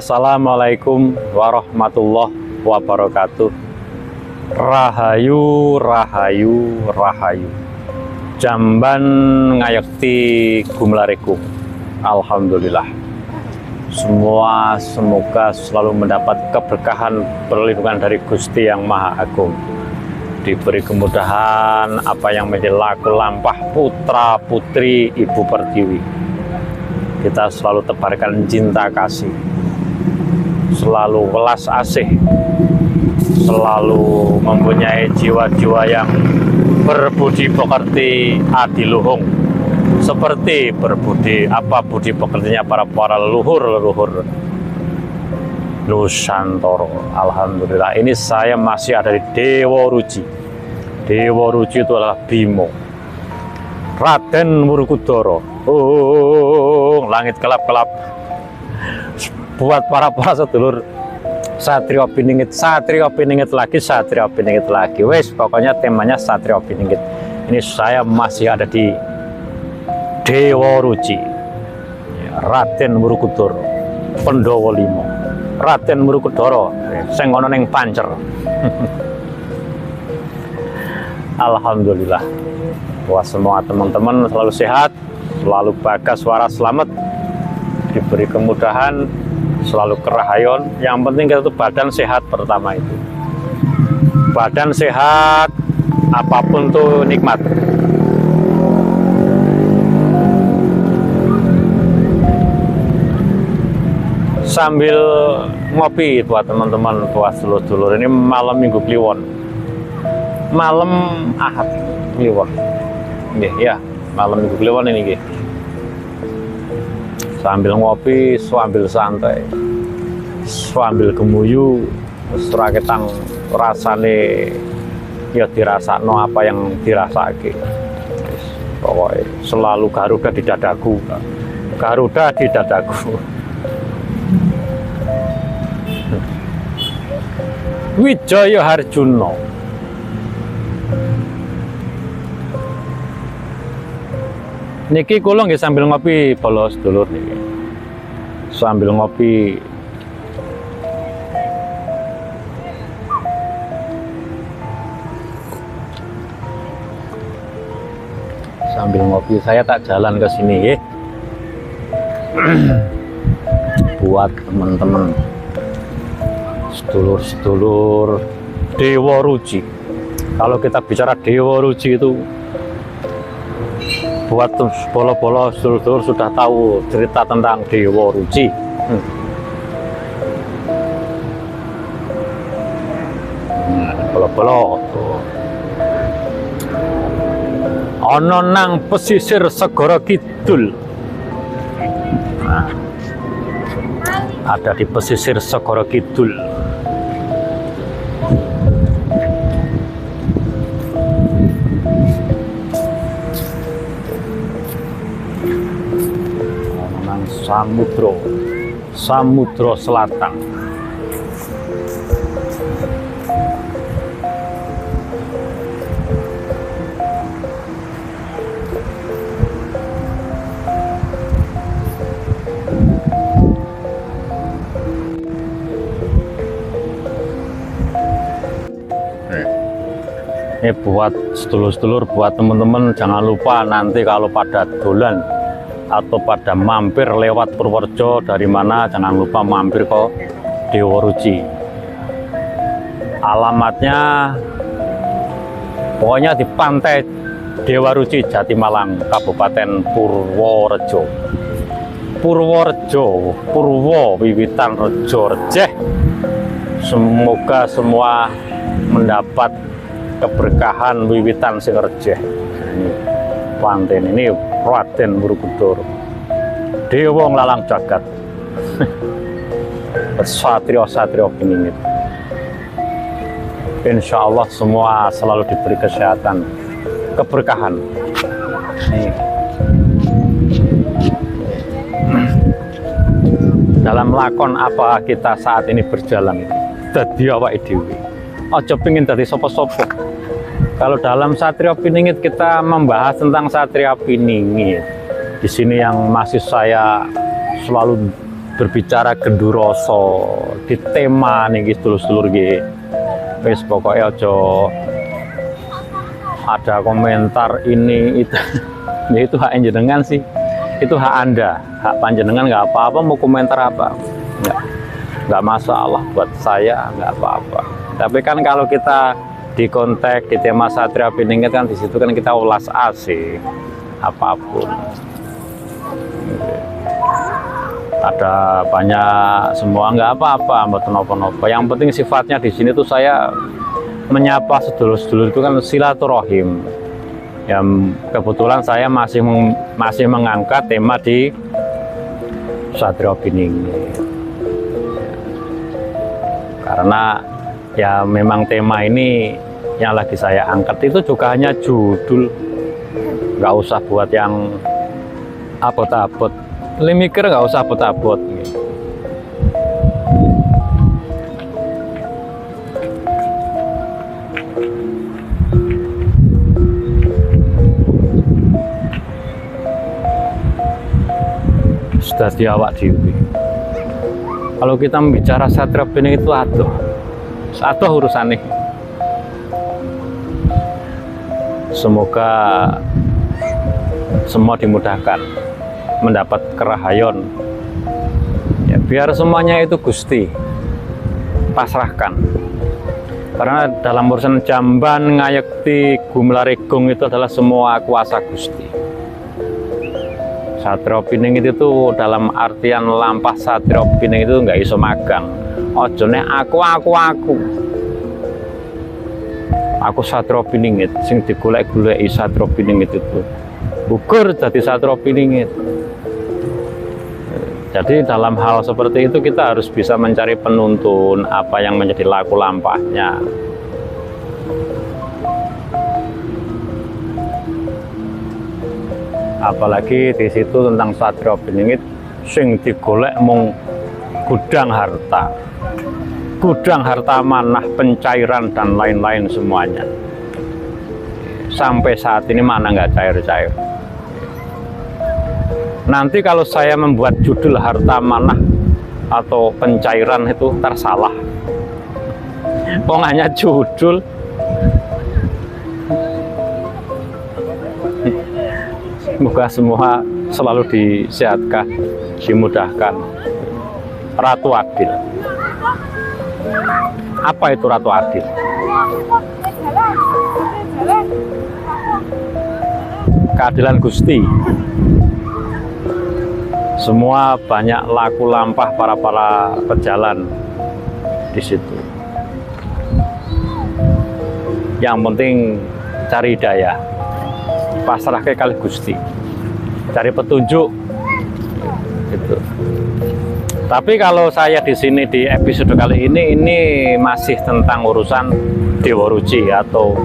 Assalamualaikum warahmatullahi wabarakatuh. Rahayu, rahayu, rahayu. Jamban ngayekti gumlareku. Alhamdulillah. Semoga selalu mendapat keberkahan perlindungan dari Gusti Yang Maha Agung. Diberi kemudahan apa yang menjadi laku lampah putra putri Ibu Pertiwi. Kita selalu tebarkan cinta kasih, selalu welas asih, selalu mempunyai jiwa-jiwa yang berbudi pekerti adiluhung, seperti budi pekertinya para leluhur Nusantara. Alhamdulillah, ini saya masih ada di Dewa Ruci. Dewa Ruci itu adalah Bimo, Raden Wurukudara. Langit kelap-kelap. Buat para sedulur Satrio Piningit lagi. Wes, pokoknya temanya Satrio Piningit. Ini saya masih ada di Dewa Ruci. Raden Wurukudara, Pandhawa 5. Raden Wurukudara sing ana ning Pancer. Alhamdulillah. Wah, semua teman-teman selalu sehat, selalu bagas waras selamat, diberi kemudahan, selalu kerahayon. Yang penting kita tuh badan sehat pertama itu. Badan sehat, apapun tuh nikmat. Sambil ngopi buat teman-teman, buat sedulur-sedulur, ini malam Minggu Kliwon, malam Ahad Kliwon. Ya, malam Minggu Kliwon ini. Sambil ngopi, sambil santai, sambil gemuyu, seraketang rasane ya dirasakno apa yang dirasake. Pokoknya selalu Garuda di dadaku. Garuda di dadaku. Wijaya Harjuna. Niki kula nggih sambil ngopi bolos sedulur niki. Sambil ngopi saya tak jalan ke sini ya. Buat teman-teman sedulur-sedulur Dewa Ruci. Kalau kita bicara Dewa Ruci itu, buat bolo-bolo sedulur-sedulur sudah tahu cerita tentang Dewa Ruci. Bolo-bolo ana nang pesisir Segara Kidul. Nah, ada di pesisir Segara Kidul. Samudra Selatan. Ini buat sedulur-sedulur, buat teman-teman, jangan lupa nanti kalau pada dolan atau pada mampir lewat Purworejo dari mana, jangan lupa mampir ke Dewa Ruci. Alamatnya pokoknya di pantai Dewa Ruci, Jatimalang, Kabupaten Purworejo. Purwo wiwitan rejo rejeh. Semoga semua mendapat keberkahan wiwitan sing rejeh. Pantai ini Raden Wurukudara, Dewa nglalang jagat. Satrio Piningit. Insya Allah semua selalu diberi kesehatan, keberkahan. Dalam lakon apa kita saat ini berjalan itu, dadi awake dhewe. Aja pengin dadi sapa-sapa. Kalau dalam Satrio Piningit kita membahas tentang Satrio Piningit. Di sini yang masih saya selalu berbicara genduroso di tema niki sedulur-sedulur nggih. Wis pokoke aja ada komentar ini itu. Ya itu hak jenengan sih. Itu hak Anda, hak panjenengan, nggak apa-apa mau komentar apa. Nggak masalah buat saya, nggak apa-apa. Tapi kan kalau kita di konteks di tema Satria Piningit kan di situ kan kita ulas asih apapun. Ada banyak semua nggak apa-apa, mboten napa-napa. Yang penting sifatnya di sini tuh saya menyapa sedulur-sedulur itu kan silaturahim. Yang kebetulan saya masih mengangkat tema di Satria Piningit. Karena ya memang tema ini yang lagi saya angkat itu juga hanya judul, nggak usah buat yang abot-abot. Mikir nggak usah abot-abot. Sudah di awak dewi. Kalau kita membicara Satria Piningit itu aduh urusan nih. Semoga semua dimudahkan mendapat kerahayon ya, biar semuanya itu Gusti pasrahkan, karena dalam urusan jamban ngayekti gumlaregung itu adalah semua kuasa Gusti. Satria Piningit itu dalam artian lampah Satria Piningit itu nggak iso magang. Ojo nek aku Satria Piningit sing digolek-goleki Satria Piningit itu gugur jadi Satria Piningit. Jadi dalam hal seperti itu kita harus bisa mencari penuntun apa yang menjadi laku lampahnya. Apalagi di situ tentang Satria Piningit sing digolek mung gudang harta manah, pencairan dan lain-lain semuanya. Sampai saat ini mana nggak cair-cair. Nanti kalau saya membuat judul harta manah atau pencairan itu tersalah. Hanya judul. Semoga semua selalu disehatkan, dimudahkan. Ratu Adil. Apa itu Ratu Adil? Keadilan Gusti. Semua banyak laku lampah para pejalan di situ. Yang penting cari daya, pasrah ke kali Gusti, cari petunjuk. Gitu. Tapi kalau saya di sini di episode kali ini masih tentang urusan Dewa Ruci atau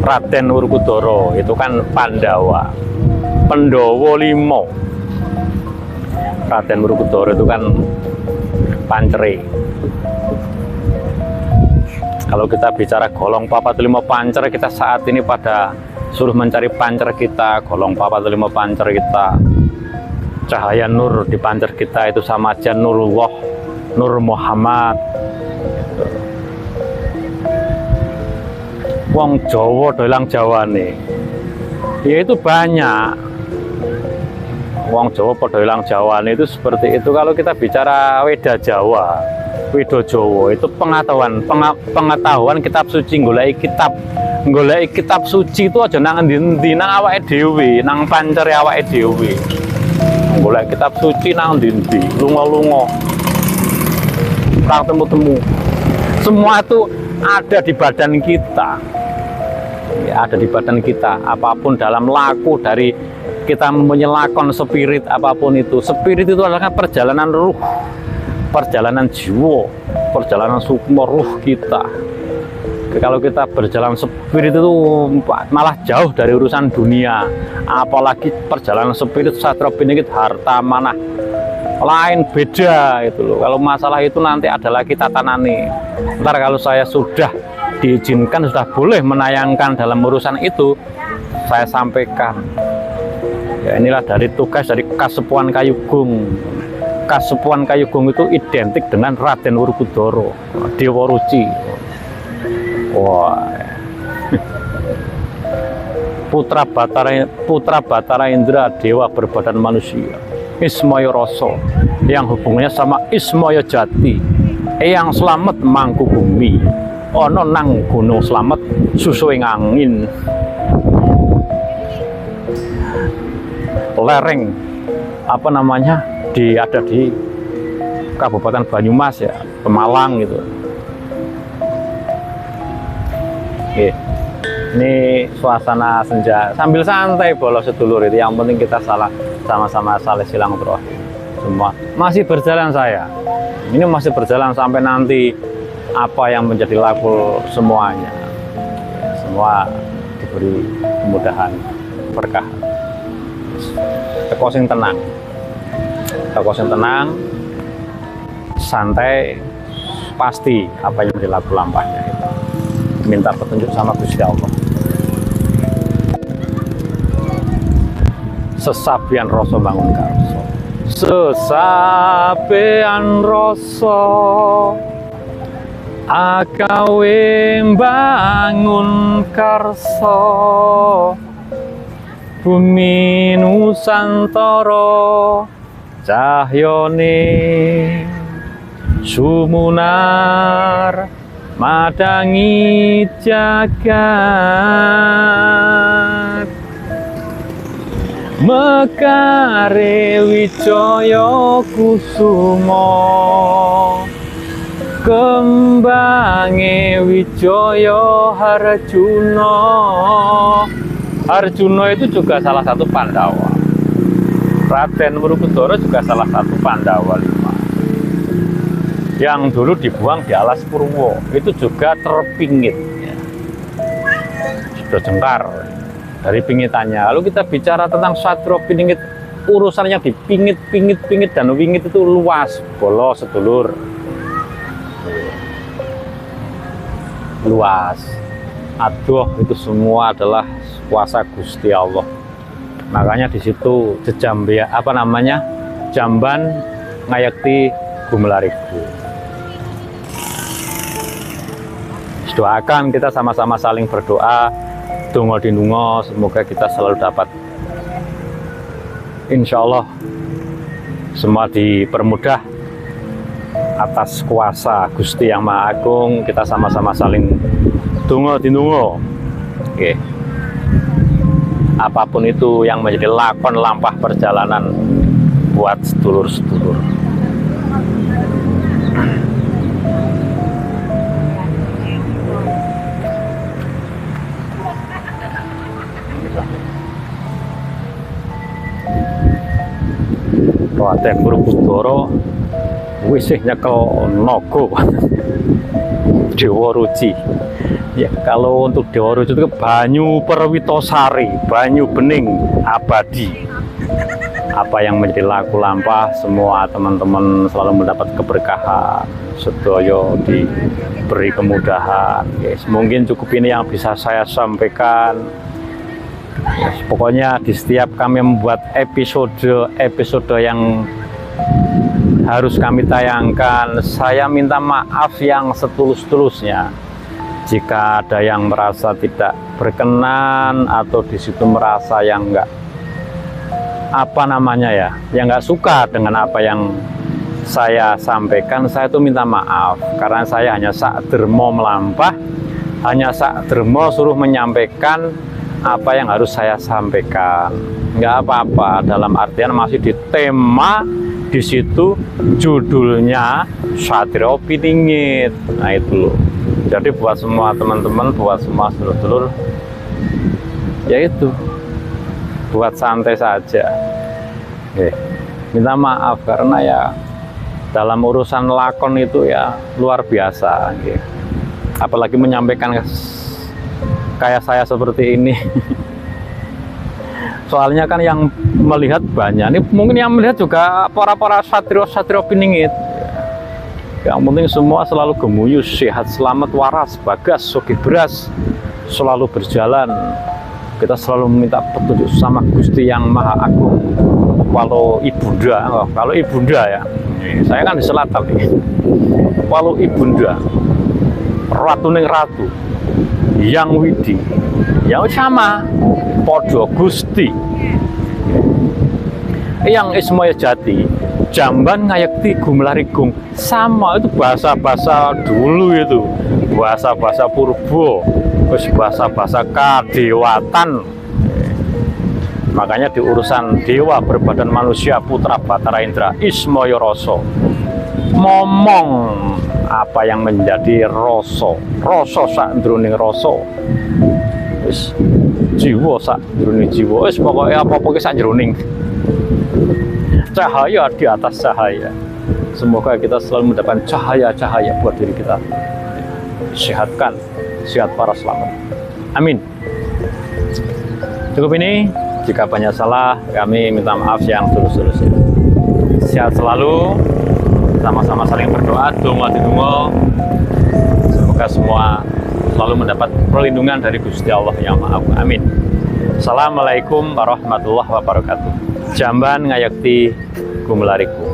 Raden Wurkudara. Itu kan Pandawa, Pandhawa 5. Raden Wurkudara itu kan pancere. Kalau kita bicara golong 45 pancer, kita saat ini pada suruh mencari pancer kita, golong 45 pancer kita. Cahaya nur di pancer kita itu sama aja Nurullah, Nur Muhammad. Wong Jawa dolang Jawane. Ya itu banyak. Wong Jawa padha ilang Jawane itu seperti itu. Kalau kita bicara Weda Jawa, Weda Jawa itu pengetahuan kitab suci, goleki kitab suci itu aja nang endi-endi, nang awake dhewe, nang pancere awake dhewe. Golek kitab suci nang endi-endi, lunga-lunga. Ora temu-temu. Semua itu ada di badan kita. Ya, ada di badan kita. Apapun dalam laku dari kita mempunyai lakon spirit apapun itu. Spirit itu adalah perjalanan ruh, perjalanan jiwa, perjalanan sukma ruh kita. Kalau kita berjalan spirit itu malah jauh dari urusan dunia. Apalagi perjalanan spirit Satria Piningit harta manah lain beda itu loh. Kalau masalah itu nanti ada lagi tatanane. Ntar kalau saya sudah diizinkan, sudah boleh menayangkan dalam urusan itu, saya sampaikan. Ya inilah dari tugas dari Kasepuhan Kayugung. Kasepuhan Kayugung itu identik dengan Raden Werkudara, Dewa Ruci. Wah. Putra Batara Indra, dewa berbadan manusia. Ismaya Rasa yang hubungannya sama Ismaya Jati. Eyang Slamet Mangku Bumi. Ana nang Gunung Slamet susuing angin. Lereng apa namanya? Ada di Kabupaten Banyumas ya, Pemalang gitu. Oke. Ini suasana senja sambil santai bolos sedulur itu. Yang penting kita sama-sama saling silaturahmi. Semua masih berjalan saya. Ini masih berjalan sampai nanti apa yang menjadi laku semuanya. Semua diberi kemudahan, berkah. Teko sing tenang. Teko sing tenang, santai, pasti apa yang dilaku lampahnya itu. Minta petunjuk sama Gusti Allah. Sesabian rasa bangun karso. Sesabian rasa agawe bangun karso. Bumi Nusantara cahyane sumunar madangi jagat. Mekare Wijaya Kusuma, kembange Wijaya Harjuna. Arjuna itu juga salah satu Pandawa. Raden Werkudara juga salah satu Pandawa 5 yang dulu dibuang di alas Purwo. Itu juga terpingit ya. Sudah jengkar dari pingitannya. Lalu kita bicara tentang Satrio Piningit, urusannya di pingit dan wingit itu luas bolos sedulur, luas. Aduh, itu semua adalah kuasa Gusti Allah. Makanya di situ jejambia apa namanya, jamban ngayakti Gumelariku. Doakan kita sama-sama saling berdoa, donga dinunga, semoga kita selalu dapat. Insya Allah semua dipermudah atas kuasa Gusti Yang Maha Agung. Kita sama-sama saling donga dinunga. Oke. Apapun itu yang menjadi lakon lampah perjalanan buat sedulur-sedulur. Raden Werkudara wis nyekel naga Dewa Ruci. Ya, kalau untuk Dewa Ruci itu banyu Perwitosari, banyu bening abadi. Apa yang menjadi laku lampah, semua teman-teman selalu mendapat keberkahan, sedaya diberi kemudahan. Yes, mungkin cukup ini yang bisa saya sampaikan. Yes, pokoknya di setiap kami membuat episode yang harus kami tayangkan, saya minta maaf yang setulus-tulusnya jika ada yang merasa tidak berkenan atau di situ merasa yang enggak yang nggak suka dengan apa yang saya sampaikan. Saya tuh minta maaf karena saya hanya sak dermo melampah, hanya sak dermo suruh menyampaikan apa yang harus saya sampaikan. Nggak apa-apa, dalam artian masih di tema di situ judulnya Satrio Piningit. Nah itu loh. Jadi buat semua teman-teman, buat semua sedulur-sedulur, yaitu buat santai saja. Minta maaf karena ya dalam urusan lakon itu ya luar biasa. Apalagi menyampaikan kayak saya seperti ini. Soalnya kan yang melihat banyak. Ini mungkin yang melihat juga para satrio Piningit. Yang penting semua selalu gemuyus, sehat, selamat, waras, bagas, sugih beras, selalu berjalan kita selalu meminta petunjuk sama Gusti yang Maha Agung. Walau ibunda, kalau ibunda ya, saya kan di selatan nih. Walau ibunda, ratu ning ratu, yang widi, yang sama, podo Gusti, yang ismoyo jati, jamban ngayekti gumlarigung, sama itu bahasa-bahasa dulu itu, bahasa-bahasa purba, terus bahasa-bahasa kadewatan. Makanya di urusan dewa berbadan manusia putra Batara Indra Ismoyo Roso ngomong apa yang menjadi roso sak ndroning roso, wis jiwa sak ndroning jiwa, wis pokoknya apa-apa ki sak ndroning cahaya di atas cahaya. Semoga kita selalu mendapatkan cahaya-cahaya buat diri kita, sehatkan, sehat para selamat, amin. Cukup ini. Jika banyak salah, kami minta maaf yang tulus-tulusnya. Sehat selalu, sama-sama saling berdoa, donga-donga. Semoga semua selalu mendapat perlindungan dari Gusti Allah yang Maha Agung. Amin. Assalamualaikum warahmatullahi wabarakatuh. Jamban ngayekti gumlariku.